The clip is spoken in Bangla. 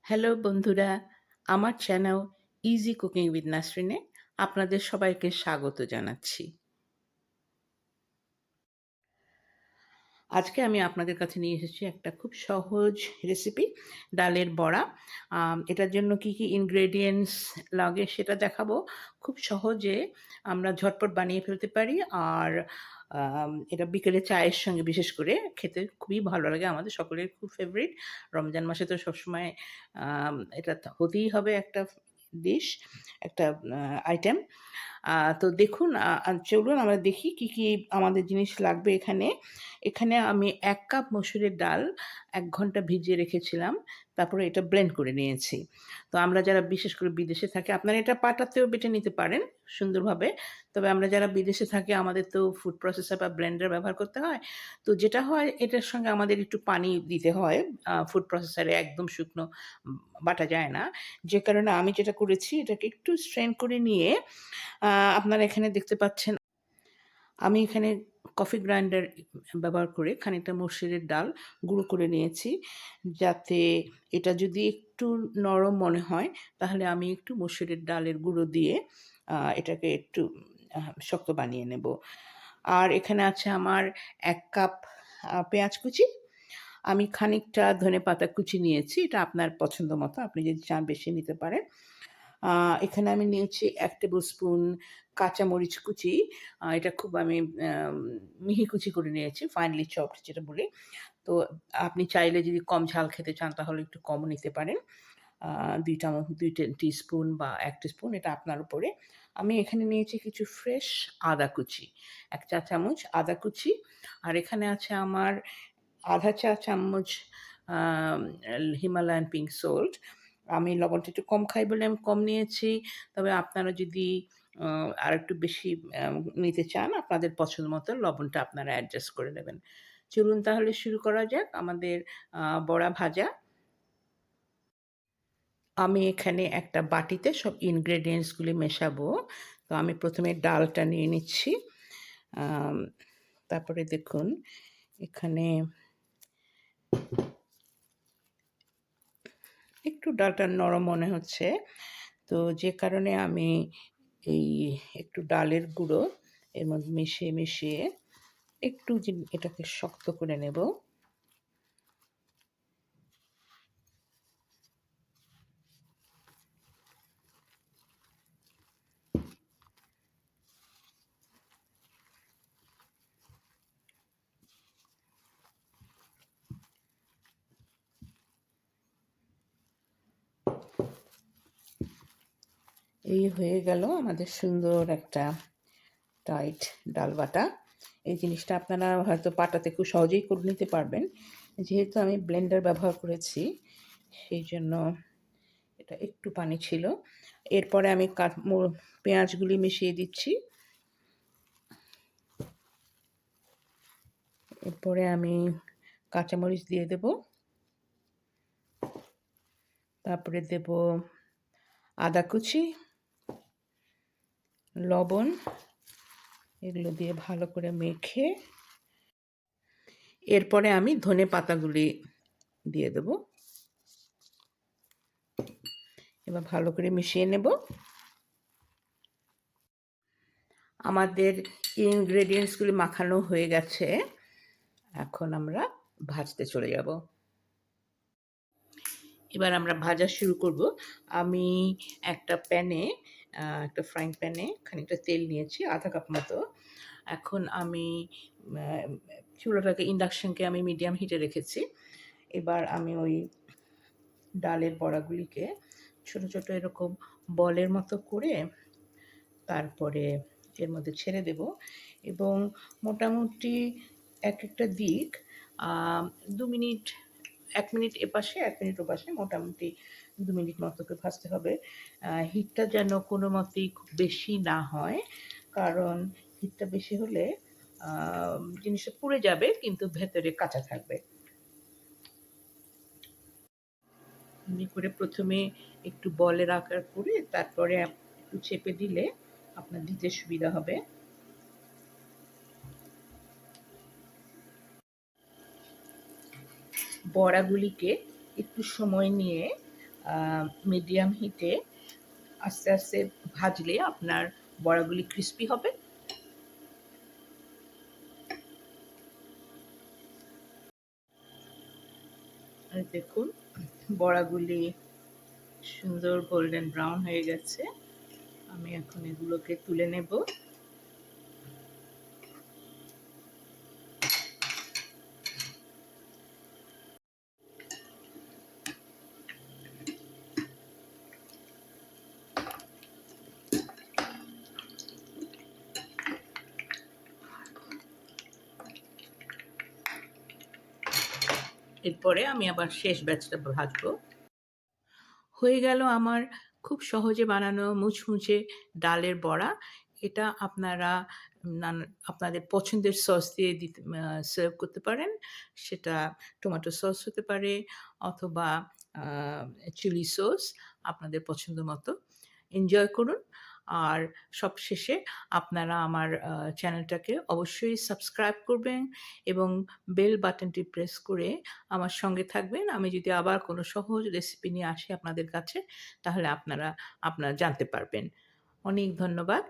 হ্যালো বন্ধুরা, আমার চ্যানেল ইজি কুকিং উইথ নাসরিনে আপনাদের সবাইকে স্বাগত জানাচ্ছি। আজকে আমি আপনাদের কাছে নিয়ে এসেছি একটা খুব সহজ রেসিপি, ডালের বড়া। এটার জন্য কি ইনগ্রেডিয়েন্টস লাগে সেটা দেখাবো। খুব সহজে আমরা ঝটপট বানিয়ে ফেলতে পারি। আর এটা বিকেলে চায়ের সঙ্গে বিশেষ করে খেতে খুবই ভালো লাগে। আমাদের সকলের খুব ফেভারিট। রমজান মাসে তো সবসময় এটা হতেই হবে একটা ডিশ, একটা আইটেম। তো দেখুন, চলুন আমরা দেখি কি আমাদের জিনিস লাগবে এখানে। এখানে আমি ১ কাপ মসুরের ডাল ১ ঘন্টা ভিজিয়ে রেখেছিলাম। তারপরে এটা ব্লেন্ড করে নিয়েছি। তো আমরা যারা বিশেষ করে বিদেশে থাকি, আপনারা এটা পাটাতেও বেটে নিতে পারেন সুন্দরভাবে। তবে আমরা যারা বিদেশে থাকি আমাদের তো ফুড প্রসেসর বা ব্লেন্ডার ব্যবহার করতে হয়। তো যেটা হয় এটার সঙ্গে আমাদের একটু পানি দিতে হয়। ফুড প্রসেসরে একদম শুকনো বাটা যায় না। যে কারণে আমি যেটা করেছি এটাকে একটু স্ট্রেন করে নিয়ে আ আপনারা এখানে দেখতে পাচ্ছেন, আমি এখানে কফি গ্রাইন্ডার ব্যবহার করে খানিকটা মসুরের ডাল গুঁড়ো করে নিয়েছি। যাতে এটা যদি একটু নরম মনে হয়, তাহলে আমি একটু মসুরের ডালের গুঁড়ো দিয়ে এটাকে একটু শক্ত বানিয়ে নেব। আর এখানে আছে আমার ১ কাপ পেঁয়াজ কুচি। আমি খানিকটা ধনেপাতা কুচি নিয়েছি। এটা আপনার পছন্দ মতো। আপনি যদি চান বেশি নিতে পারেন। আ এখানে আমি নিয়েছি ১ টেবিল স্পুন কাঁচামরিচ কুচি। এটা খুব আমি আম মিহি কুচি করে নিয়েছি, ফাইনলি চপড যেটা বলি। তো আপনি চাইলে যদি কম ঝাল খেতে চান তাহলে একটু কমও নিতে পারেন। ২ টিস্পুন বা ১ টিস্পুন, এটা আপনার উপরে। আমি এখানে নিয়েছি কিছু ফ্রেশ আদা কুচি, ১ চা চামচ আদা কুচি। আর এখানে আছে আমার ১/২ চা চামচ আম হিমালয়ান পিঙ্ক সল্ট। আমি লবণটা একটু কম খাই বলে আমি কম নিয়েছি। তবে আপনারা যদি আ আরেকটু বেশি আ নিতে চান, আপনাদের পছন্দ মতো লবণটা আপনারা অ্যাডজাস্ট করে নেবেন। চলুন তাহলে শুরু করা যাক আমাদের বড়া ভাজা। আমি এখানে একটা বাটিতে সব ingredients গুলি মেশাবো। তো আমি ১ম এ ডালটা নিয়ে নিচ্ছি। আম তারপরে দেখুন এখানে একটু ডালটা নরম মনে হচ্ছে। তো যে কারণে আমি এই একটু ডালের গুঁড়ো এর মধ্যে মিশিয়ে একটু এটাকে শক্ত করে নেব। এই হয়ে গেল আমাদের সুন্দর একটা টাইট ডাল বাটা। এই জিনিসটা আপনারা হয়তো পাটাতে খুব সহজেই করে নিতে পারবেন। যেহেতু আমি ব্লেন্ডার ব্যবহার করেছি, সেইজন্য এটা একটু পানি ছিল। এরপরে আমি পেঁয়াজগুলি মিশিয়ে দিচ্ছি। এরপরে আমি কাঁচামরিচ দিয়ে দেব। তারপরে দেব আদা কুচি, লবণ, এগুলো দিয়ে ভালো করে মেখে এরপরে আমি ধনেপাতাগুলি দিয়ে দেব। এবার ভালো করে মিশিয়ে নেব। আমাদের ইনগ্রেডিয়েন্টসগুলি মাখানো হয়ে গেছে। এখন আমরা ভাজতে চলে যাব। এবার আমরা ভাজা শুরু করব। আমি একটা প্যানে, একটা ফ্রাইং প্যানে খানিকটা তেল নিয়েছি, ১/২ কাপ মতো। এখন আমি আ চুলাটাকে, ইন্ডাকশনকে আমি মিডিয়াম হিটে রেখেছি। এবার আমি ওই ডালের বড়াগুলিকে ছোট, ছোট এরকম বলের মতো করে তারপরে এর মধ্যে ছেড়ে দেব এবং মোটামুটি একেকটা দিক ২ মিনিট, ১ মিনিট এপাশে ১ মিনিট ওপাশে, মোটামুটি ২ মিনিট মতো করে ভাজতে হবে। হিটটা যেন কোনো মতেই খুব বেশি না হয়, কারণ হিটটা বেশি হলে আ জিনিসটা পুড়ে যাবে কিন্তু ভেতরে কাঁচা থাকবে। এমনি করে ১ম এ একটু বলের আকার করে তারপরে একটু চেপে দিলে আপনার দিতে সুবিধা হবে। বড়াগুলিকে একটু সময় নিয়ে মিডিয়াম হিটে আস্তে আস্তে ভাজলে আপনার বড়াগুলি ক্রিস্পি হবে। আর দেখুন বড়াগুলি সুন্দর গোল্ডেন ব্রাউন হয়ে গেছে। আমি এখন এগুলোকে তুলে নেব। এরপরে আমি আবার শেষ ব্যাচটা ভাজবো। হয়ে গেল আমার খুব সহজে বানানো মুচমুচে ডালের বড়া। এটা আপনারা আপনাদের পছন্দের সস দিয়ে সার্ভ করতে পারেন। সেটা টমেটো সস হতে পারে অথবা চিলি সস, আপনাদের পছন্দ মতো। এনজয় করুন। আর সবশেষে আপনারা আমার চ্যানেলটাকে অবশ্যই সাবস্ক্রাইব করবেন এবং বেল বাটনটি প্রেস করে আমার সঙ্গে থাকবেন। আমি যদি আবার কোনো সহজ রেসিপি নিয়ে আসি আপনাদের কাছে, তাহলে আপনারা জানতে পারবেন। অনেক ধন্যবাদ।